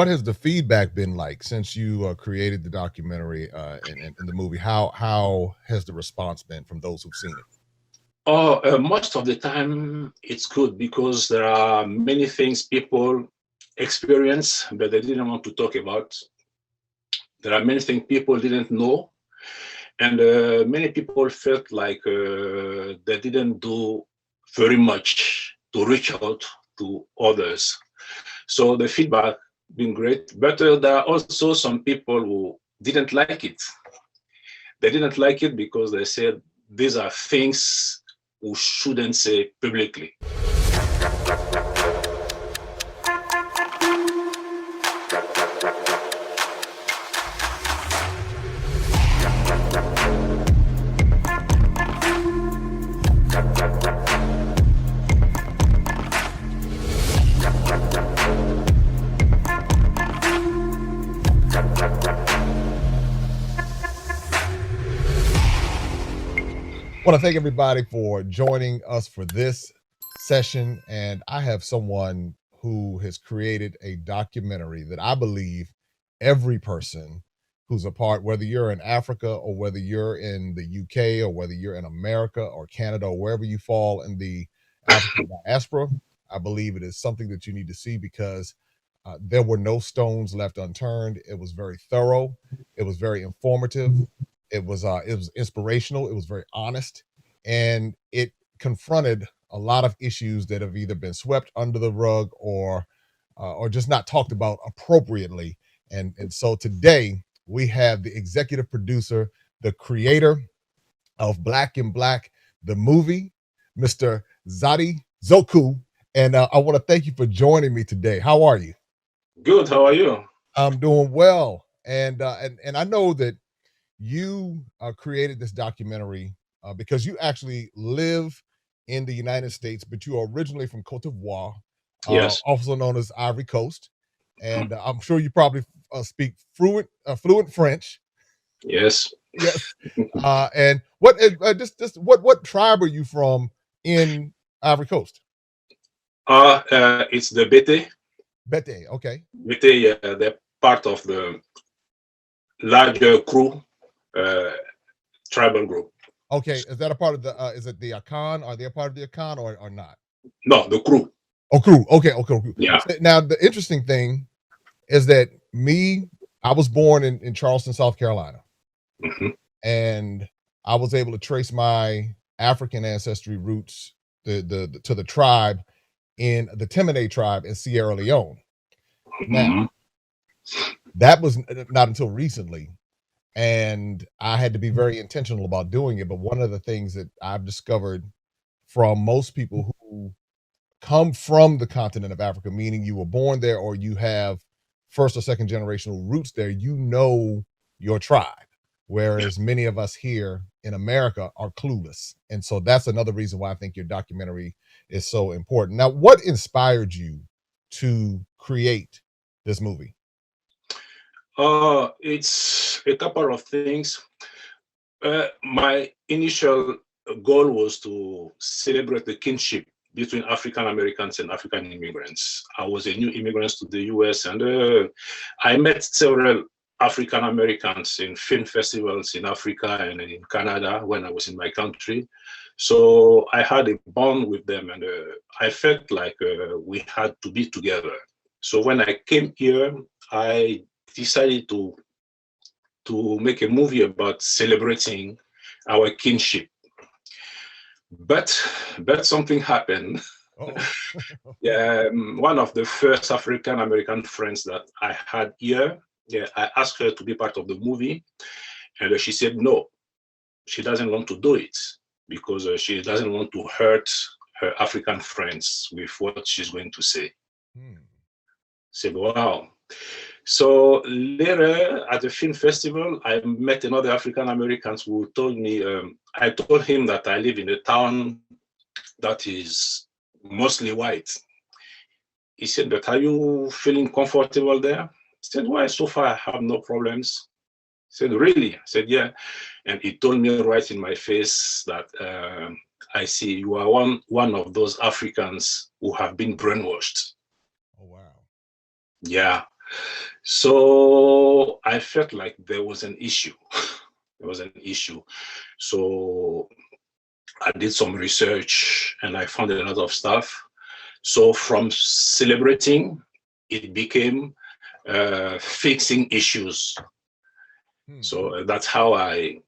What has the feedback been like since you created the documentary and the movie? How has the response been from those who've seen it? Oh, most of the time it's good because there are many things people experience, but they didn't want to talk about. There are many things people didn't know, and many people felt like they didn't do very much to reach out to others. So the feedback been great, but there are also some people who didn't like it. They didn't like it because they said these are things we shouldn't say publicly. I want to thank everybody for joining us for this session. And I have someone who has created a documentary that I believe every person who's a part, whether you're in Africa or whether you're in the UK or whether you're in America or Canada or wherever you fall in the African diaspora, I believe it is something that you need to see because there were no stones left unturned. It was very thorough. It was very informative. It was inspirational. It was very honest, and it confronted a lot of issues that have either been swept under the rug or just not talked about appropriately. And so today we have the executive producer, the creator of Black in Black, the movie, Mr. Zadi Zokou. And I want to thank you for joining me today. How are you? Good, how are you? I'm doing well, and I know that you created this documentary because you actually live in the United States, but you are originally from Cote d'Ivoire, Yes. also known as Ivory Coast, and I'm sure you probably speak fluent French. Yes. Yes. And what just what tribe are you from in Ivory Coast? It's the Bete. Bete. Okay. Bete, they're part of the larger crew, uh, tribal group. Okay. Is that a part of the? Is it the Akan? Are they a part of the Akan or not? No, the crew. Oh, crew. Okay. Okay. Crew. Yeah. So now the interesting thing is that I was born in Charleston, South Carolina, Mhm. and I was able to trace my African ancestry roots to the tribe in the Temene tribe in Sierra Leone. Now, Mhm. that was not until recently, and I had to be very intentional about doing it. But one of the things that I've discovered from most people who come from the continent of Africa, meaning you were born there or you have first or second generational roots there, you know your tribe. Whereas many of us here in America are clueless. And so that's another reason why I think your documentary is so important. Now, what inspired you to create this movie? It's a couple of things. My initial goal was to celebrate the kinship between African Americans and African immigrants. I was a new immigrant to the US, and I met several African Americans in film festivals in Africa and in Canada when I was in my country. So I had a bond with them, and I felt like we had to be together. So when I came here, I decided to make a movie about celebrating our kinship. But something happened. Oh, Yeah, one of the first African American friends that I had here, yeah, I asked her to be part of the movie, and she said no, she doesn't want to do it because she doesn't want to hurt her African friends with what she's going to say. hmm. I said, wow. So later at the film festival, I met another African Americans who told me, I told him that I live in a town that is mostly white. He said, but are you feeling comfortable there? I said, well, so far I have no problems. He said, really? I said, yeah. And he told me right in my face that I see you are one of those Africans who have been brainwashed. Oh, wow. Yeah. So I felt like there was an issue. There was an issue. So I did some research and I found a lot of stuff. So from celebrating, it became fixing issues. So that's how I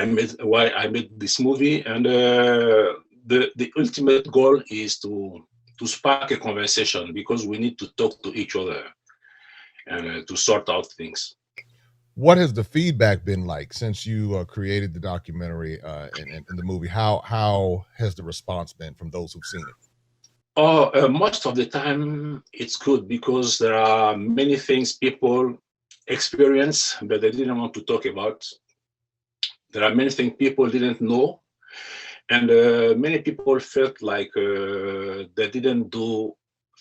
made this movie, and the ultimate goal is to spark a conversation, because we need to talk to each other and to sort out things. What has the feedback been like since you created the documentary and the movie? How has the response been from those who've seen it? Oh, most of the time it's good, because there are many things people experience but they didn't want to talk about. There are many things people didn't know, and many people felt like they didn't do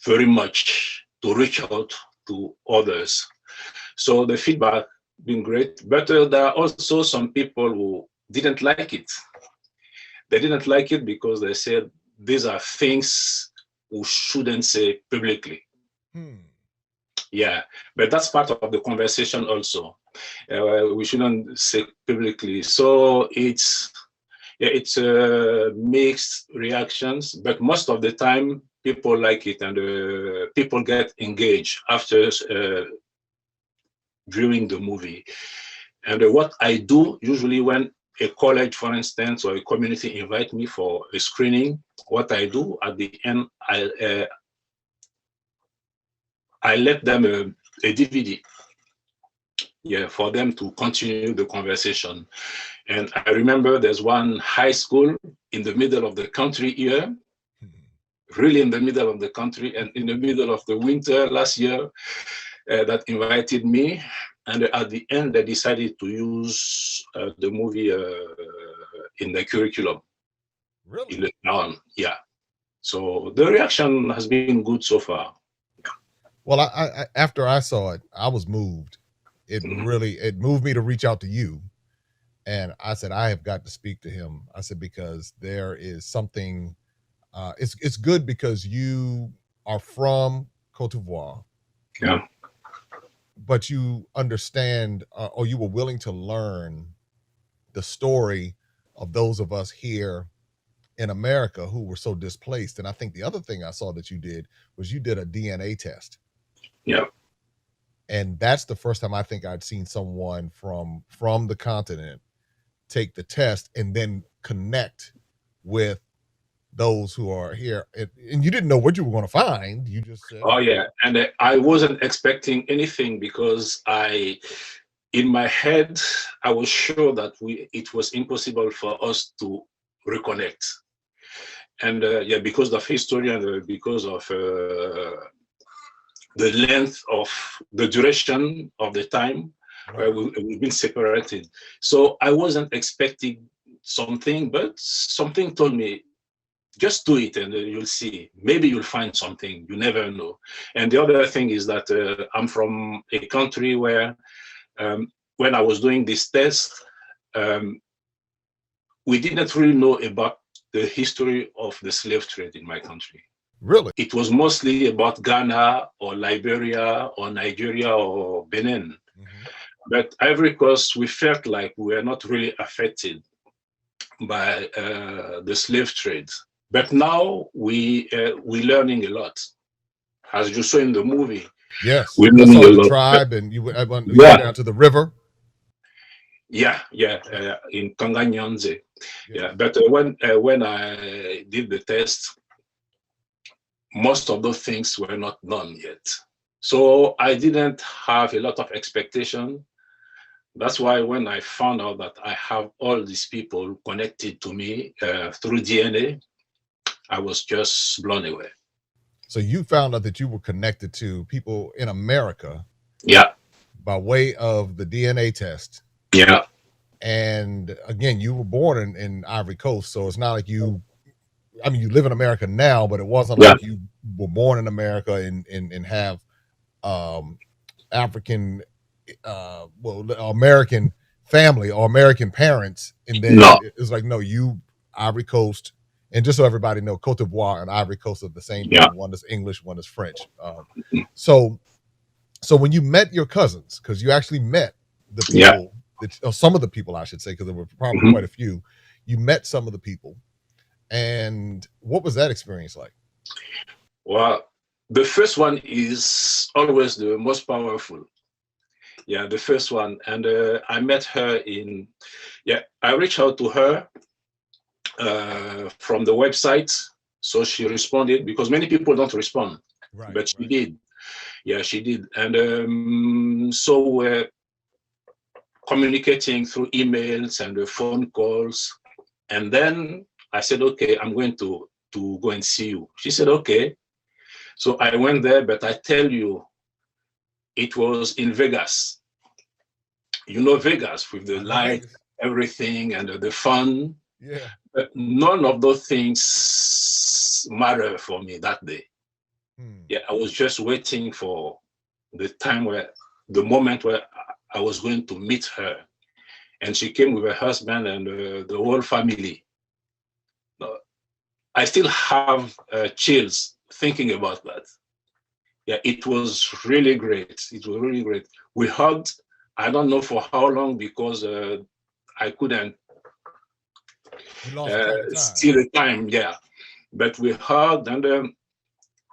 very much to reach out to others. So the feedback been great, but there are also some people who didn't like it. They didn't like it because they said these are things we shouldn't say publicly. Yeah, but that's part of the conversation also. We shouldn't say publicly. So it's mixed reactions, but most of the time people like it, and people get engaged after viewing the movie. And what I do usually when a college, for instance, or a community invite me for a screening, what I do at the end, I let them a DVD, yeah, for them to continue the conversation. And I remember there's one high school in the middle of the country here, really in the middle of the country, and in the middle of the winter last year, that invited me. And at the end, they decided to use the movie in the curriculum. Really? In the town, yeah. So the reaction has been good so far. Well, I after I saw it, I was moved. It moved me to reach out to you, and I said I have got to speak to him. I said because there is something. It's good because you are from Cote d'Ivoire, Yeah. but you understand, or you were willing to learn the story of those of us here in America who were so displaced. And I think the other thing I saw that you did was you did a DNA test. Yeah. And that's the first time I think I'd seen someone from the continent take the test and then connect with those who are here. And you didn't know what you were going to find. You just said, Oh yeah, and I wasn't expecting anything, because in my head, I was sure that it was impossible for us to reconnect. And yeah, because of history, and because of the length of the duration of the time where we've been separated. So I wasn't expecting something, but something told me, just do it and you'll see. Maybe you'll find something. You never know. And the other thing is that I'm from a country where when I was doing this test, we didn't really know about the history of the slave trade in my country. Really? It was mostly about Ghana or Liberia or Nigeria or Benin. But Ivory Coast, we felt like we were not really affected by the slave trade. But now we're learning a lot, as you saw in the movie. Yes, We're I learning saw a the lot. tribe, and you went down to the river. Yeah, in Kanganyanze. Yeah, but when I did the test, most of those things were not done yet. So I didn't have a lot of expectation. That's why when I found out that I have all these people connected to me through DNA, I was just blown away. So you found out that you were connected to people in America. Yeah. By way of the DNA test. Yeah. And again, you were born in Ivory Coast, so it's not like you live in America now, but it wasn't like you were born in America and have African American family or American parents, and then it's like, no, you Ivory Coast. And just so everybody know, Cote d'Ivoire and Ivory Coast are the same thing. One is English, one is French. So So when you met your cousins, because you actually met the Yeah. people that, or some of the people, I should say, because there were probably Mhm. quite a few, you met some of the people. And what was that experience like? Well, the first one is always the most powerful. Yeah, the first one. And I met her I reached out to her from the website. So she responded because many people don't respond, Right, but she right. did. Yeah, she did. And so we're communicating through emails and phone calls. And then I said, okay, I'm going to go and see you. She said, okay. So I went there, but I tell you, it was in Vegas. You know, Vegas with the I know light, Vegas. everything, and the fun. Yeah. But none of those things matter for me that day. Hmm. Yeah, I was just waiting for the moment where I was going to meet her. And she came with her husband and the whole family. I still have chills thinking about that. Yeah, it was really great. It was really great. We hugged. I don't know for how long because I couldn't You lost track of time. see the time. Yeah, but we hugged and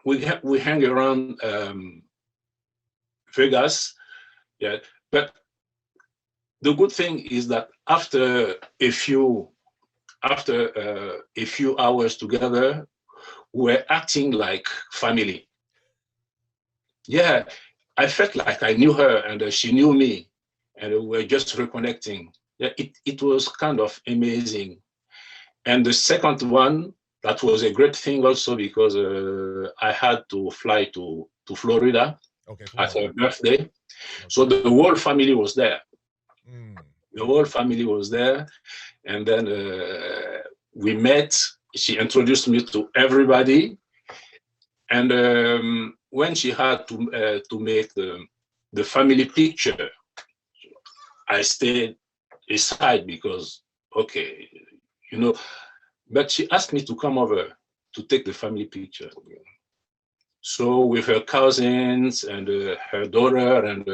we hang around Vegas. Yeah, but the good thing is that after a few hours together, we're acting like family. Yeah, I felt like I knew her and she knew me, and we're just reconnecting. Yeah, it was kind of amazing. And the second one, that was a great thing also because I had to fly to Florida Okay, at Florida. her birthday. So Okay. the whole family was there. Mm, The whole family was there. And then we met. She introduced me to everybody. And when she had to make the family picture, I stayed aside because, okay, you know, but she asked me to come over to take the family picture. So with her cousins and her daughter and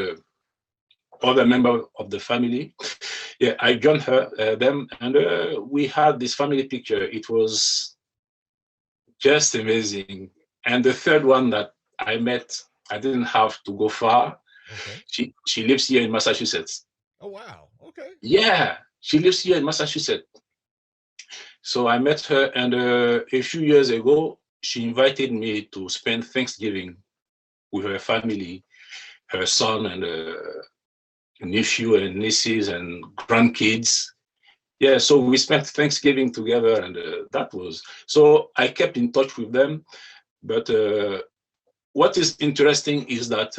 other member of the family, yeah, I joined them, and we had this family picture. It was just amazing. And the third one that I met, I didn't have to go far. okay. She lives here in Massachusetts. Oh wow. Okay. Yeah, she lives here in Massachusetts. So I met her, and a few years ago, she invited me to spend Thanksgiving with her family, her son and nephew and nieces and grandkids. Yeah, so we spent Thanksgiving together, and that was so. I kept in touch with them, but what is interesting is that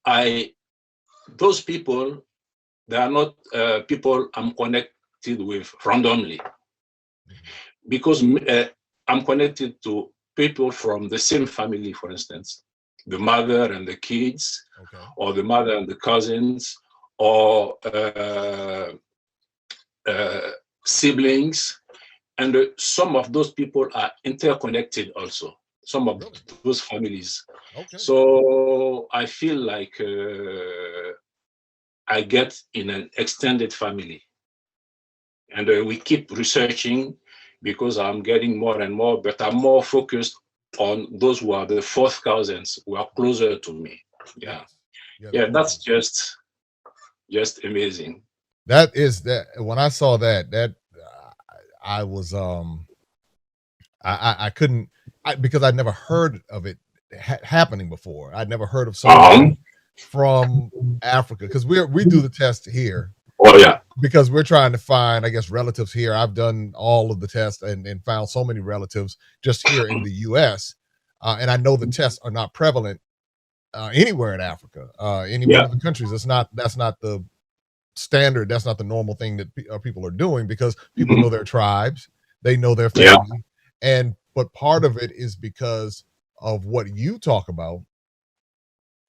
I those people, they are not people I'm connected with randomly, Mhm. because I'm connected to people from the same family, for instance, the mother and the kids, Okay. or the mother and the cousins, or uh, siblings. And some of those people are interconnected also, some of Really? those families. Okay. So I feel like I get in an extended family. And we keep researching because I'm getting more and more, but I'm more focused on those who are the fourth cousins who are closer to me. Yeah. Yes. Yeah, the Yeah, that's closer. just amazing. That is that when I saw that I was I couldn't because I'd never heard of it happening before. I'd never heard of someone Um, from Africa because we do the test here oh yeah. because we're trying to find, I guess, relatives here. I've done all of the tests and found so many relatives just here in the U.S. And I know the tests are not prevalent anywhere in Africa, any one Yeah. of the countries. That's not the standard. That's not the normal thing that people are doing because people know Mhm. their tribes, they know their Yeah. family, and but part of it is because of what you talk about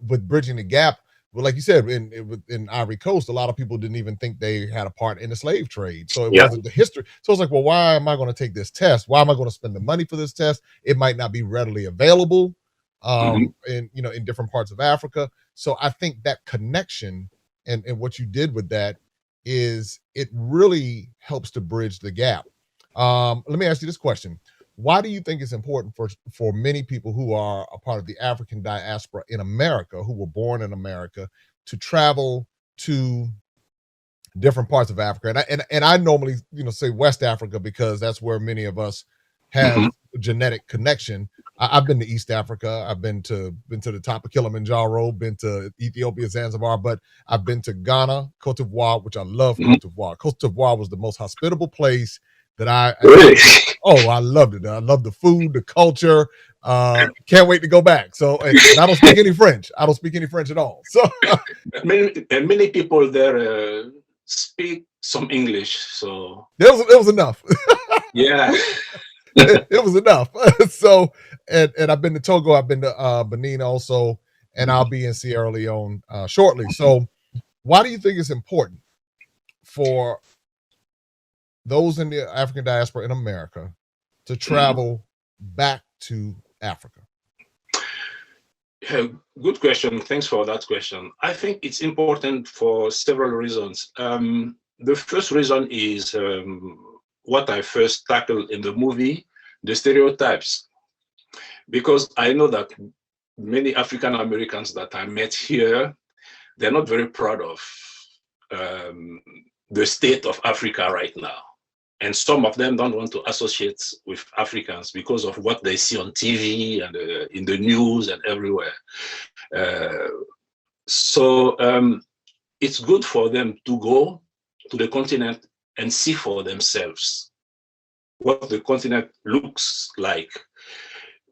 with bridging the gap. Well, like you said, in Ivory Coast, a lot of people didn't even think they had a part in the slave trade. So it Yeah. wasn't the history. So it's like, well, why am I going to take this test? Why am I going to spend the money for this test? It might not be readily available. in in different parts of Africa. So I think that connection and what you did with that is it really helps to bridge the gap. Let me ask you this question. Why do you think it's important for many people who are a part of the African diaspora in America, who were born in America, to travel to different parts of Africa? And I normally say West Africa because that's where many of us have genetic connection. I've been to East Africa. I've been to the top of Kilimanjaro, been to Ethiopia, Zanzibar, but I've been to Ghana, Cote d'Ivoire, which I love Cote d'Ivoire. Cote d'Ivoire was the most hospitable place that Really? I loved it. I love the food, the culture. Can't wait to go back. So, and I don't speak any French. I don't speak any French at all. So, many people there speak some English, so it was enough. yeah. It was enough. So, and I've been to Togo. I've been to Benin also, and I'll be in Sierra Leone shortly. So, why do you think it's important for those in the African diaspora in America to travel back to Africa? Yeah, good question. Thanks for that question. I think it's important for several reasons. The first reason is what I first tackled in the movie, the stereotypes. Because I know that many African Americans that I met here, they're not very proud of the state of Africa right now. And some of them don't want to associate with Africans because of what they see on TV and in the news and everywhere. So it's good for them to go to the continent and see for themselves what the continent looks like.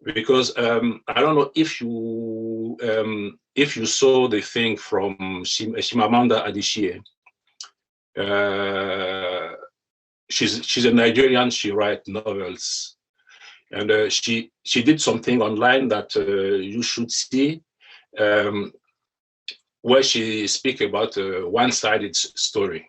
Because I don't know if you saw the thing from Chimamanda Adichie. She's a Nigerian. She writes novels, and she did something online that you should see, where she speaks about one-sided story.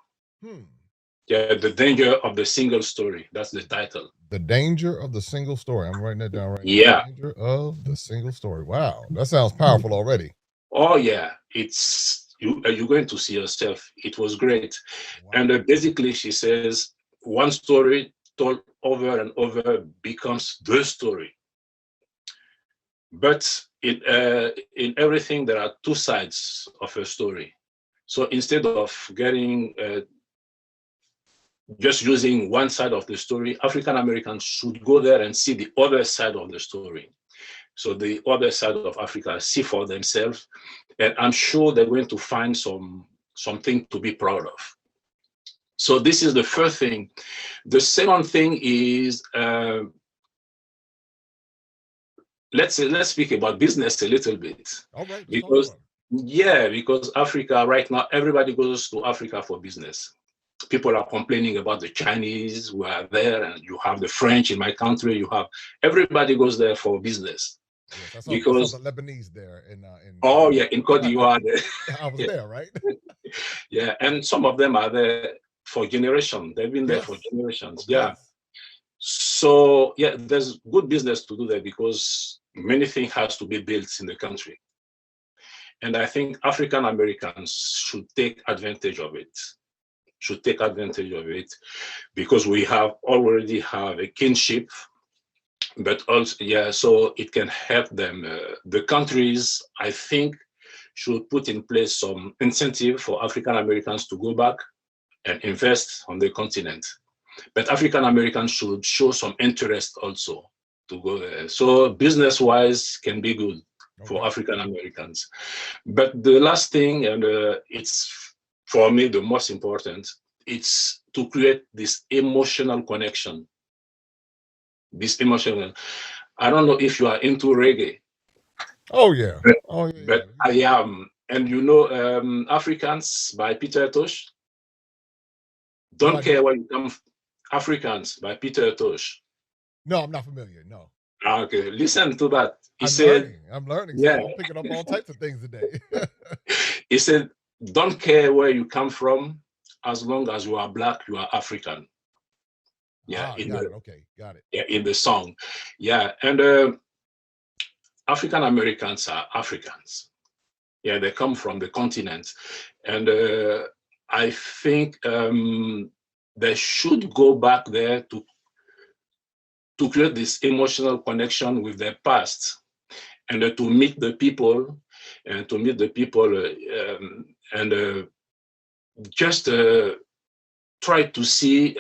Yeah, the danger of the single story. That's the title. The danger of the single story. I'm writing that down right now. Yeah. The danger of the single story. Wow, that sounds powerful already. Oh yeah, it's you're going to see yourself. It was great. Wow. And basically she says one story told over and over becomes the story. But in everything, there are two sides of a story. So instead of getting just using one side of the story, African Americans should go there and see the other side of the story. So the other side of Africa, see for themselves, and I'm sure they're going to find something to be proud of. So this is the first thing. The second thing is, let's speak about business a little bit. All right. Because Africa right now, everybody goes to Africa for business. People are complaining about the Chinese who are there, and you have the French in my country. Everybody goes there for business. Yes, I saw the Lebanese there in Côte d'Ivoire. I was there, right? Yeah, and some of them are there for generations. They've been there for generations. Yeah. So yeah, there's good business to do there because many things has to be built in the country. And I think African Americans should take advantage of it. Because we already have a kinship, but also, so it can help them. The countries, I think, should put in place some incentive for African Americans to go back and invest on the continent. But African Americans should show some interest also to go there. So business-wise can be good for African Americans. But the last thing, and it's for me the most important, it's to create this emotional connection. I don't know if you are into reggae. Oh yeah. But I am. And you know Africans by Peter Tosh? Don't care where you come. Africans by Peter Tosh. No, I'm not familiar. No. Okay, listen to that. I'm learning. Yeah. I'm picking up all types of things today. He said, don't care where you come from, as long as you are Black, you are African. Yeah, got it. Okay, got it. Yeah, in the song. Yeah, and African Americans are Africans. Yeah, they come from the continent. And I think they should go back there to create this emotional connection with their past, and to meet the people, and just try to see,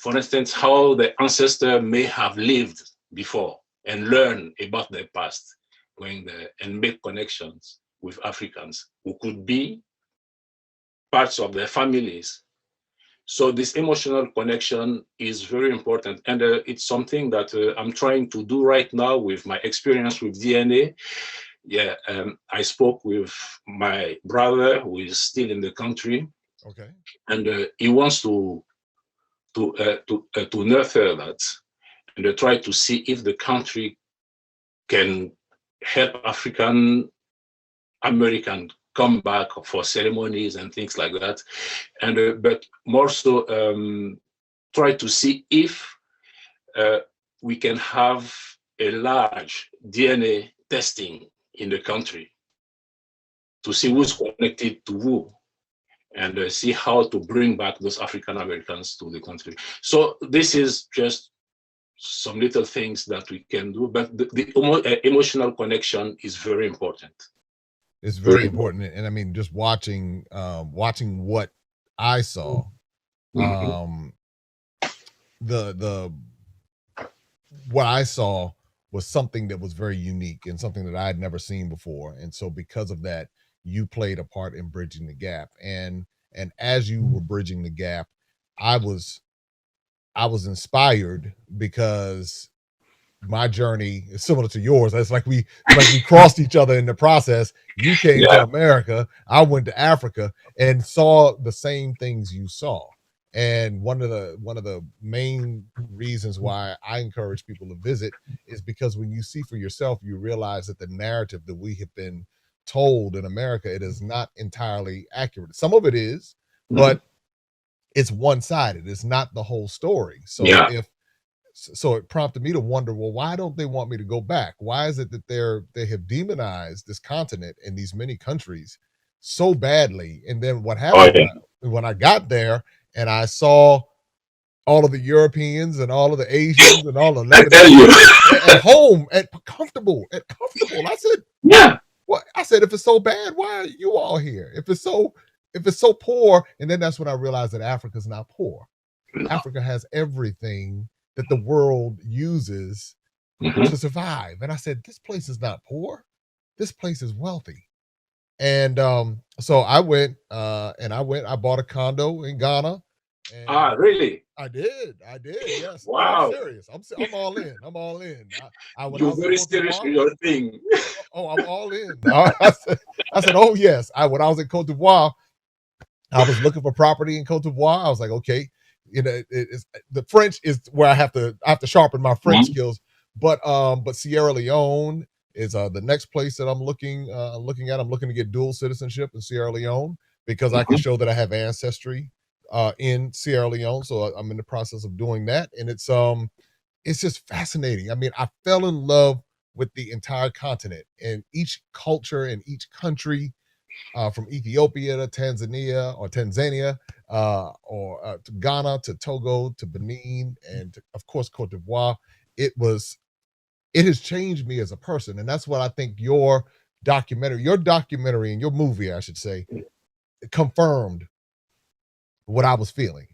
for instance, how the ancestor may have lived before, and learn about their past, going there and make connections with Africans who could be parts of their families. So this emotional connection is very important, and it's something that I'm trying to do right now with my experience with DNA. Yeah, I spoke with my brother who is still in the country. Okay. And he wants to nurture that, and try to see if the country can help African American come back for ceremonies and things like that, and but more so try to see if we can have a large DNA testing in the country to see who's connected to who, and see how to bring back those African Americans to the country. So this is just some little things that we can do, but the emotional connection is very important. It's very important. And I mean, just watching what I saw, the what I saw was something that was very unique and something that I had never seen before. And so because of that, you played a part in bridging the gap. And as you were bridging the gap, I was inspired, because my journey is similar to yours. It's like we crossed each other in the process. You came to America, I went to Africa, and saw the same things you saw. And one of the main reasons why I encourage people to visit is because when you see for yourself, you realize that the narrative that we have been told in America, it is not entirely accurate. Some of it is, but it's one-sided. It's not the whole story. So so it prompted me to wonder, well, why don't they want me to go back? Why is it that they have demonized this continent and these many countries so badly? And then what happened when I got there and I saw all of the Europeans and all of the Asians and all of Lebanese at home, comfortable. I said, yeah. Well, I said, if it's so bad, why are you all here? If it's so poor, and then that's when I realized that Africa's not poor. Africa has everything that the world uses to survive. And I said, this place is not poor. This place is wealthy. And so I went, I bought a condo in Ghana. And really? I did. Yes. Wow. I'm serious. I'm all in. You're very serious with your thing. Oh, I'm all in. I said, oh yes. When I was in Cote d'Ivoire, I was looking for property in Cote d'Ivoire. I was like, okay, the French is where I have to sharpen my French skills. But Sierra Leone is the next place that I'm looking at. I'm looking to get dual citizenship in Sierra Leone because I can show that I have ancestry in Sierra Leone. So I'm in the process of doing that, and it's just fascinating. I mean, I fell in love with the entire continent and each culture and each country, from Ethiopia to Tanzania, or to Ghana, to Togo, to Benin, and to, of course, Cote d'Ivoire. It has changed me as a person. And that's what I think your documentary and your movie, I should say, confirmed what I was feeling.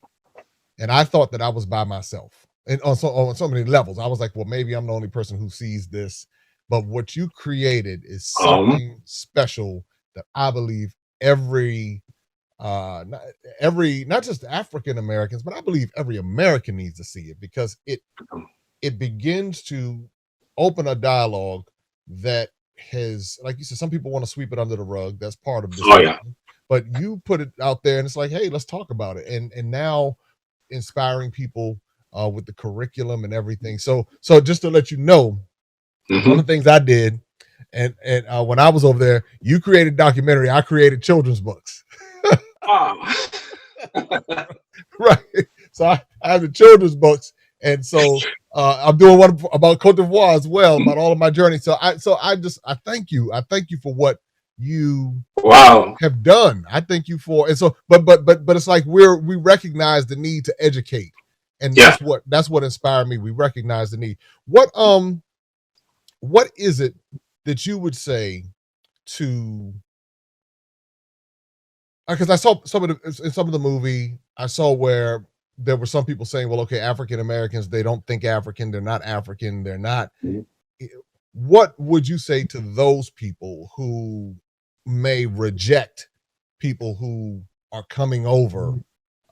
And I thought that I was by myself. And on so many levels, I was like, well, maybe I'm the only person who sees this. But what you created is something special that I believe not just African Americans, but I believe every American needs to see it, because it begins to open a dialogue that has, like you said, some people want to sweep it under the rug. That's part of this. But you put it out there and it's like, hey, let's talk about it. And now inspiring people with the curriculum and everything. So just to let you know, one of the things I did, and when I was over there, you created documentary, I created children's books. Right. So I have the children's books, And so I'm doing one about Cote d'Ivoire as well, about all of my journey. So I thank you. I thank you for what you Wow. have done. I thank you for, and so, but it's like we recognize the need to educate, and Yeah. that's what inspired me. We recognize the need. What is it that you would say to, because I saw some of the movie, I saw where there were some people saying, well, okay, African Americans, they don't think African, they're not African, they're not. What would you say to those people who may reject people who are coming over,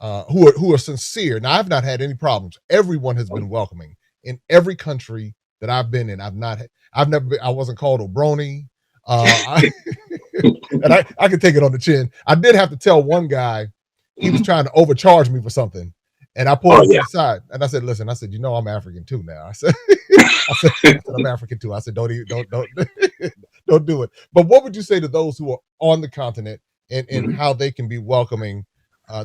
who are sincere? Now, I've not had any problems. Everyone has been welcoming in every country that I've been in. I wasn't called Obroni. And I can take it on the chin. I did have to tell one guy, he was trying to overcharge me for something. And I pulled Oh him to yeah. the side and I said, listen, you know, I'm African too now. I said, I'm African too. I said, don't don't do it. But what would you say to those who are on the continent and how they can be welcoming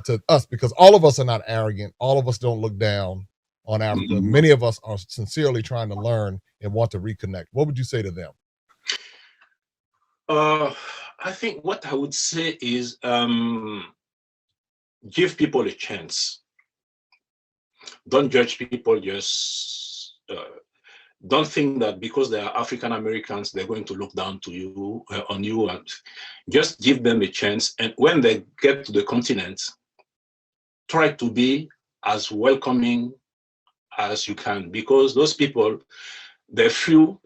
to us? Because all of us are not arrogant. All of us don't look down on Africa. Many of us are sincerely trying to learn and want to reconnect. What would you say to them? I think what I would say is give people a chance. Don't judge people. Just don't think that because they are African Americans, they're going to look down to you on you. And just give them a chance. And when they get to the continent, try to be as welcoming as you can, because those people, they flew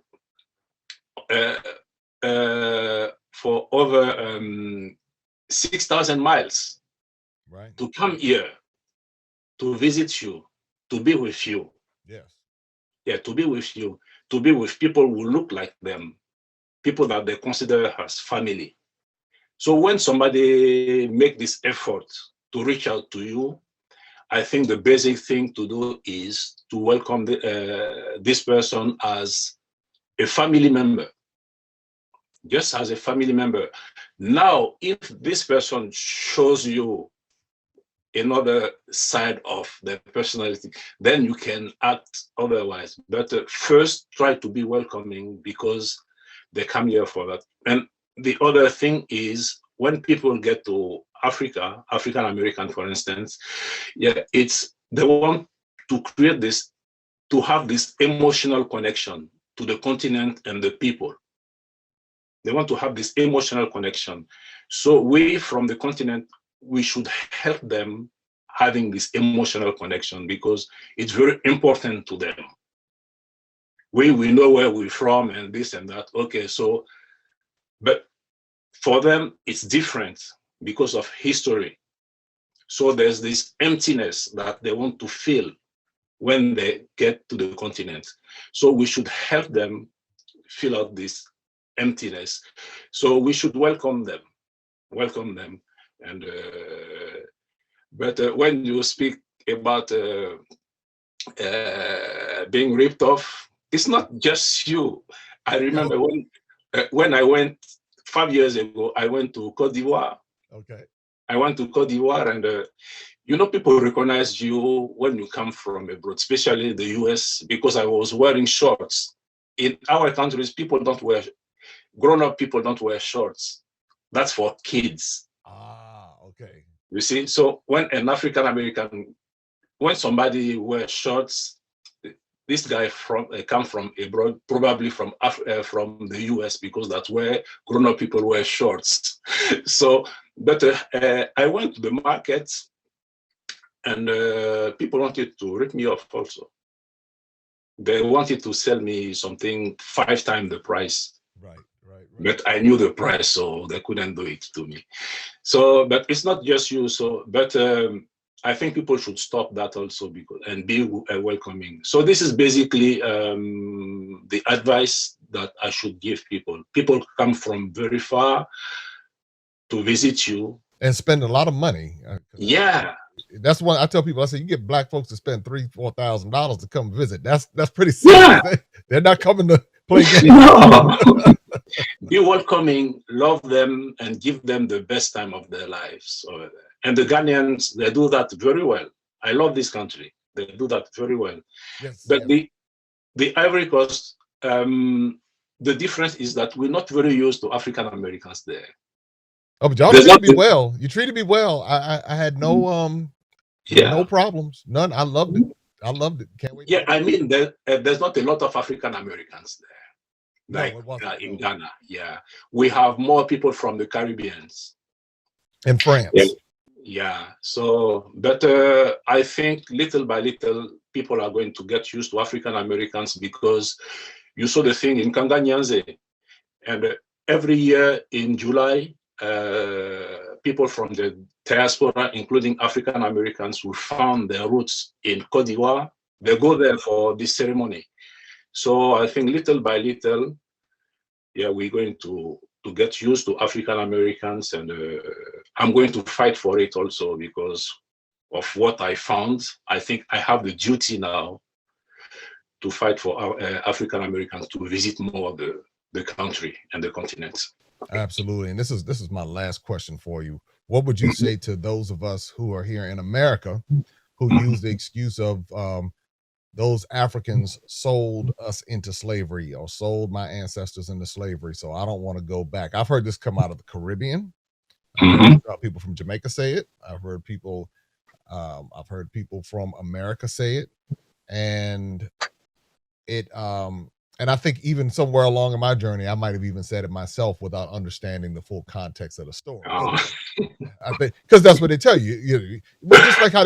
for over 6,000 miles, right, to come here, to visit you, to be with you. Yes. Yeah, to be with you, to be with people who look like them, people that they consider as family. So when somebody make this effort to reach out to you, I think the basic thing to do is to welcome this person as a family member, just as a family member. Now, if this person shows you another side of their personality, then you can act otherwise. But first, try to be welcoming, because they come here for that. And the other thing is, when people get to Africa, African American, for instance, yeah, they want to create this, to have this emotional connection to the continent and the people. They want to have this emotional connection. So we from the continent, we should help them having this emotional connection, because it's very important to them. We know where we're from and this and that. Okay, so, but for them, it's different because of history. So there's this emptiness that they want to feel when they get to the continent. So we should help them fill out this emptiness. So we should welcome them. And but when you speak about being ripped off, it's not just you. I remember when I went 5 years ago, I went to Cote d'Ivoire. Okay. I went to Cote d'Ivoire, and you know, people recognize you when you come from abroad, especially the US, because I was wearing shorts. In our countries, grown-up people don't wear shorts. That's for kids. Ah, okay. You see, so when an African American, when somebody wears shorts, this guy come from abroad, probably from the US, because that's where grown-up people wear shorts. So, but I went to the market, and people wanted to rip me off also. They wanted to sell me something 5 times the price. Right. But I knew the price, so they couldn't do it to me. So, but it's not just you. So, but I think people should stop that also, and be welcoming. So this is basically the advice that I should give people. People come from very far to visit you and spend a lot of money. Yeah. That's one I tell people. I say you get black folks to spend $3,000-$4,000 to come visit. That's pretty serious. Yeah. They're not coming to play games. No. Be welcoming, love them, and give them the best time of their lives over there. And the Ghanaians, they do that very well. I love this country. They do that very well. Yes. But Yes. the Ivory Coast, the difference is that we're not very used to African Americans there. Oh, but y'all There's treated not, me well. You treated me well. I had no yeah, problems. None. I loved it. I loved it. Can't wait to yeah. go I back. mean, there's not a lot of African Americans there, No, like it wasn't. in No. Ghana. Yeah, we have more people from the Caribbeans. In Yeah, France. yeah. So, but I think little by little, people are going to get used to African Americans because you saw the thing in Kanganyanze, and every year in July, people from the diaspora, including African Americans who found their roots in Cote d'Ivoire, they go there for this ceremony. So I think little by little, yeah, we're going to get used to African Americans, and I'm going to fight for it also because of what I found. I think I have the duty now to fight for African Americans to visit more of the country and the continent. Absolutely. And this is my last question for you. What would you say to those of us who are here in America who use the excuse of those Africans sold us into slavery or sold my ancestors into slavery, so I don't want to go back? I've heard this come out of the Caribbean. I've heard people from Jamaica say it. I've heard people from America say it, and it and I think even somewhere along in my journey, I might have even said it myself without understanding the full context of the story. Oh. So I think because that's what they tell you. But just like how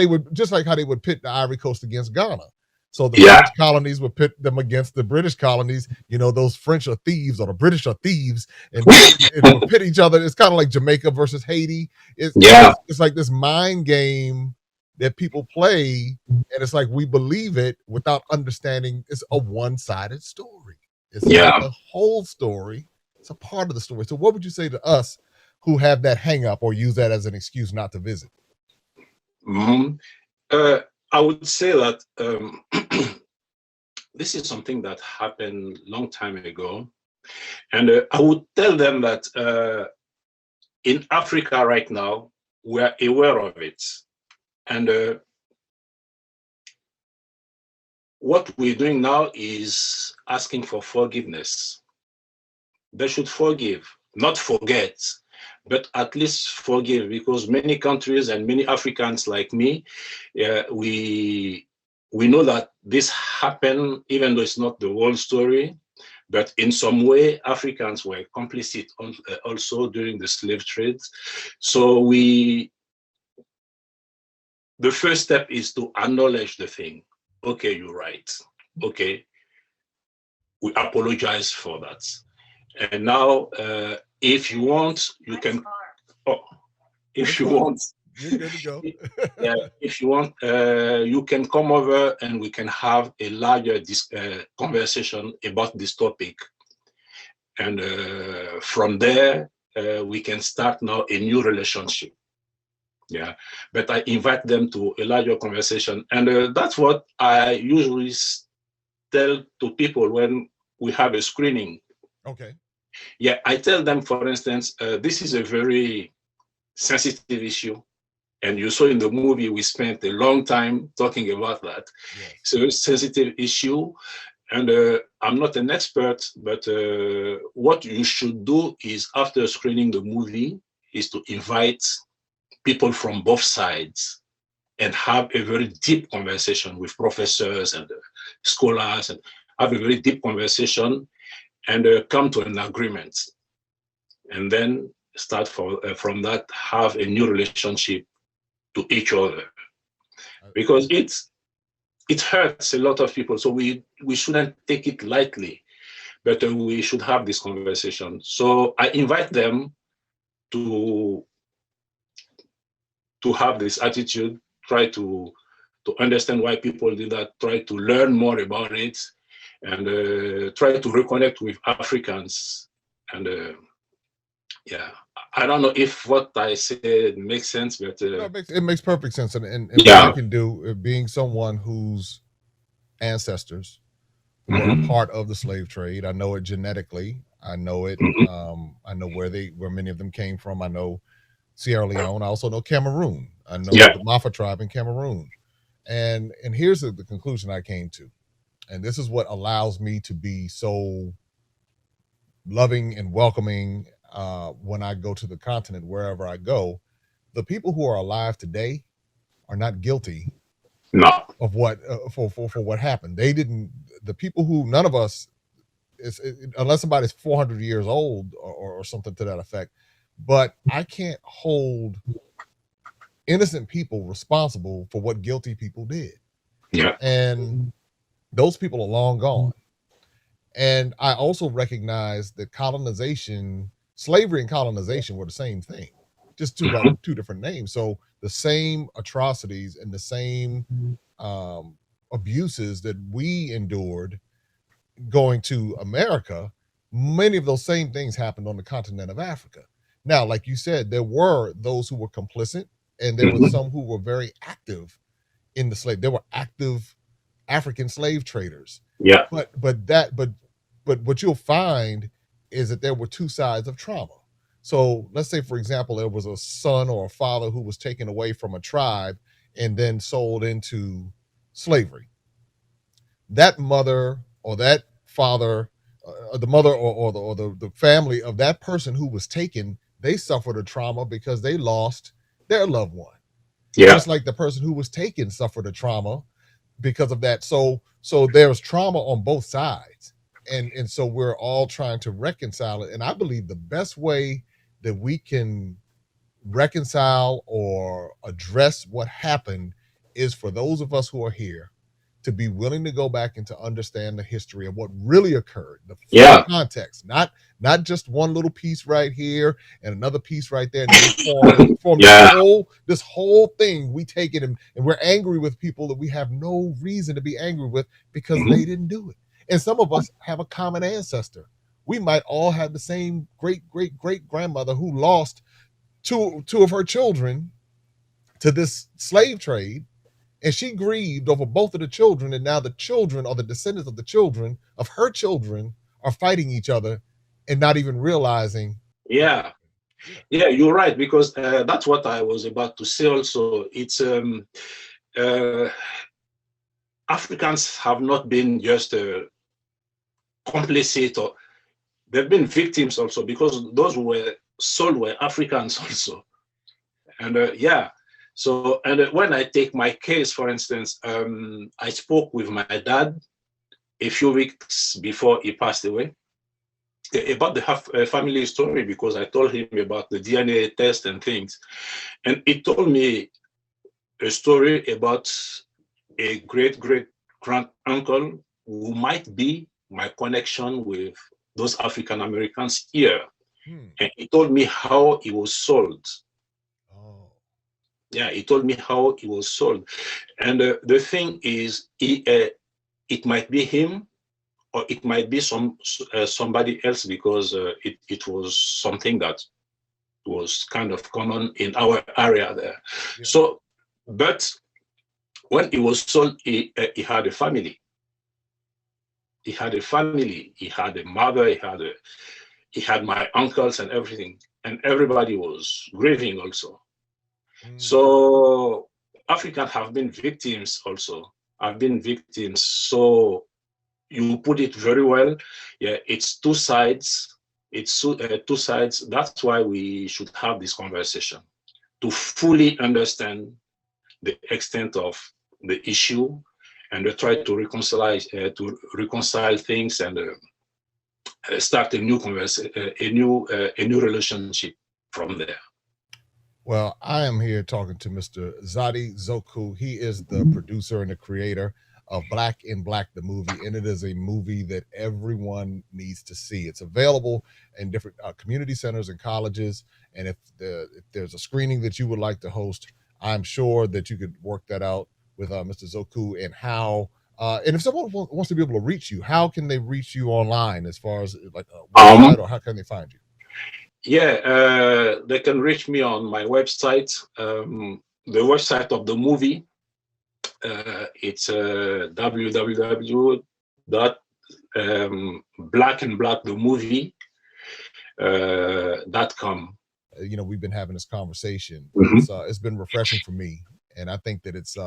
they would pit the Ivory Coast against Ghana. So the Yeah. French colonies would pit them against the British colonies. Those French are thieves or the British are thieves, and it would pit each other. It's kind of like Jamaica versus Haiti. It's like this mind game that people play, and it's like we believe it without understanding it's a one-sided story. It's not the whole story. It's a part of the story. So what would you say to us who have that hang up or use that as an excuse not to visit? I would say that this is something that happened long time ago. And I would tell them that in Africa right now, we're aware of it. And what we're doing now is asking for forgiveness. They should forgive, not forget, but at least forgive, because many countries and many Africans like me, we know that this happened, even though it's not the whole story. But in some way, Africans were complicit also during the slave trade. So the first step is to acknowledge the thing. Okay, you're right. Okay, we apologize for that. And now, if you want, you can. Oh, if you want, you're good to go. Yeah, if you want, you can come over and we can have a larger conversation about this topic. And from there, we can start now a new relationship. Yeah, but I invite them to a larger conversation. And that's what I usually tell to people when we have a screening. Okay. Yeah, I tell them, for instance, this is a very sensitive issue. And you saw in the movie, we spent a long time talking about that. Yes. It's a very sensitive issue. And I'm not an expert, but what you should do is, after screening the movie, is to invite people from both sides and have a very deep conversation with professors and scholars, and have a very deep conversation and come to an agreement. And then start from that, have a new relationship to each other, because it hurts a lot of people. So we shouldn't take it lightly, but we should have this conversation. So I invite them to have this attitude, try to understand why people did that, try to learn more about it, and try to reconnect with Africans. And yeah, I don't know if what I said makes sense, but no, it makes perfect sense. And yeah. What I can do, being someone whose ancestors were a part of the slave trade, I know it genetically. I know it. I know where many of them came from. I know Sierra Leone. I also know Cameroon. I know the Mafa tribe in Cameroon. And here's the conclusion I came to. And this is what allows me to be so loving and welcoming when I go to the continent, wherever I go. The people who are alive today are not guilty No. of what for what happened. They didn't. The people who none of us unless somebody's 400 years old or something to that effect. But I can't hold innocent people responsible for what guilty people did, Yeah. and those people are long gone. And I also recognize that slavery and colonization were the same thing, just Mhm. two different names. So the same atrocities and the same um, abuses that we endured going to America, many of those same things happened on the continent of Africa. Now, like you said, there were those who were complicit, and there were Mhm. some who were very active in the slave. There were active African slave traders, Yeah. but what you'll find is that there were two sides of trauma. So let's say, for example, there was a son or a father who was taken away from a tribe and then sold into slavery. That mother or that father, the mother or the family of that person who was taken, they suffered a trauma because they lost their loved one. Yeah. Just like the person who was taken suffered a trauma because of that. So there's trauma on both sides. And so we're all trying to reconcile it. And I believe the best way that we can reconcile or address what happened is for those of us who are here to be willing to go back and to understand the history of what really occurred, the full Yeah. context, not just one little piece right here and another piece right there, and then we form Yeah. this whole thing. We take it and we're angry with people that we have no reason to be angry with because Mhm. they didn't do it. And some of us have a common ancestor. We might all have the same great great great grandmother who lost two of her children to this slave trade, and she grieved over both of the children, and now the children or the descendants of the children of her children are fighting each other and not even realizing what Yeah. happened. Yeah. Yeah, you're right, because that's what I was about to say also. It's uh, Africans have not been just complicit, or they've been victims also, because those who were sold were Africans also. And yeah, so, and when I take my case, for instance, I spoke with my dad a few weeks before he passed away about the family story, because I told him about the DNA test and things. And he told me a story about a great great grand uncle who might be my connection with those African Americans here. Hmm. And he told me how he was sold. Oh. Yeah, he told me how he was sold. And the thing is, it might be him, or it might be somebody else, because it was something that was kind of common in our area there. Yeah. So, but when he was sold, he had a family. He had a family. He had a mother. He had my uncles and everything, and everybody was grieving also. Hmm. So Africans have been victims also. Have been victims. So you put it very well. Yeah, it's two sides. It's two sides. That's why we should have this conversation to fully understand the extent of the issue, and try to reconcile things, and start a new conversation, a new relationship from there. Well, I am here talking to Mr. Zadi Zokou. He is the producer and the creator of Black in Black, the movie, and it is a movie that everyone needs to see. It's available in different community centers and colleges. And if there's a screening that you would like to host, I'm sure that you could work that out with Mr. Zokou and how. And if someone wants to be able to reach you, how can they reach you online as far as like a website, Um, or how can they find you? yeah, they can reach me on my website. The website of the movie, it's www dot blackandblackthemovie.com. You know, we've been having this conversation, and Mhm. it's been refreshing for me. and I think that it's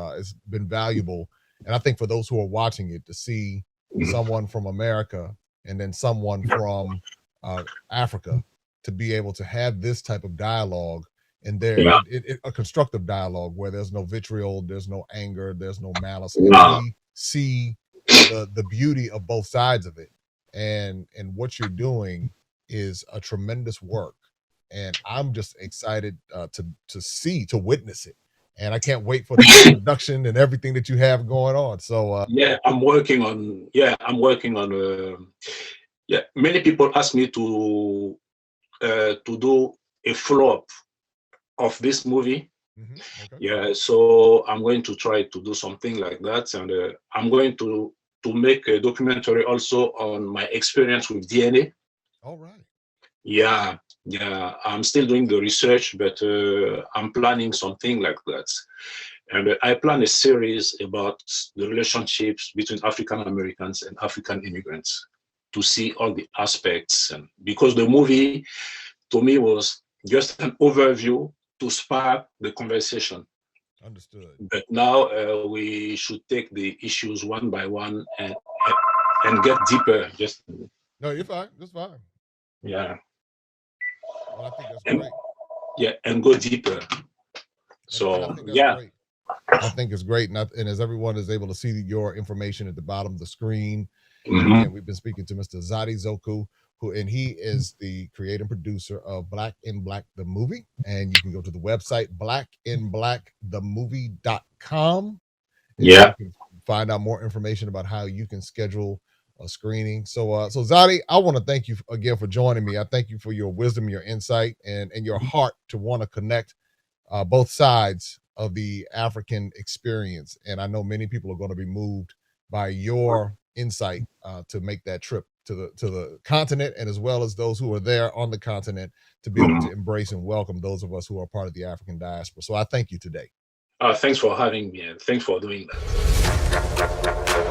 been valuable. And I think for those who are watching it, to see someone from America and then someone from Africa, to be able to have this type of dialogue, and a constructive dialogue where there's no vitriol, there's no anger, there's no malice, and we see the beauty of both sides of it. And what you're doing is a tremendous work, and I'm just excited to witness it. And I can't wait for the production and everything that you have going on. So I'm working on. Many people ask me to do a follow-up of this movie. Okay. Yeah, so I'm going to try to do something like that, and I'm going to make a documentary also on my experience with DNA. All right. Yeah, I'm still doing the research, but I'm planning something like that. And I plan a series about the relationships between African Americans and African immigrants, to see all the aspects. And because the movie, to me, was just an overview to spark the conversation. Understood. But now we should take the issues one by one and get deeper. No, you're fine. That's fine. Yeah. Well, I think that's great. Yeah, and go deeper. So and I think that's great. I think it's great, and as everyone is able to see your information at the bottom of the screen. And again, we've been speaking to Mr. Zadi Zokou, and he is the creator and producer of Black in Black the movie. And you can go to the website blackinblackthemovie.com. Yeah. You can find out more information about how you can schedule a screening. So Zadi, I want to thank you again for joining me. I thank you for your wisdom, your insight, and your heart to want to connect both sides of the African experience. And I know many people are going to be moved by your insight to make that trip to the continent, and as well as those who are there on the continent, to be able to embrace and welcome those of us who are part of the African diaspora. So I thank you today. Thanks for having me, and thanks for doing that.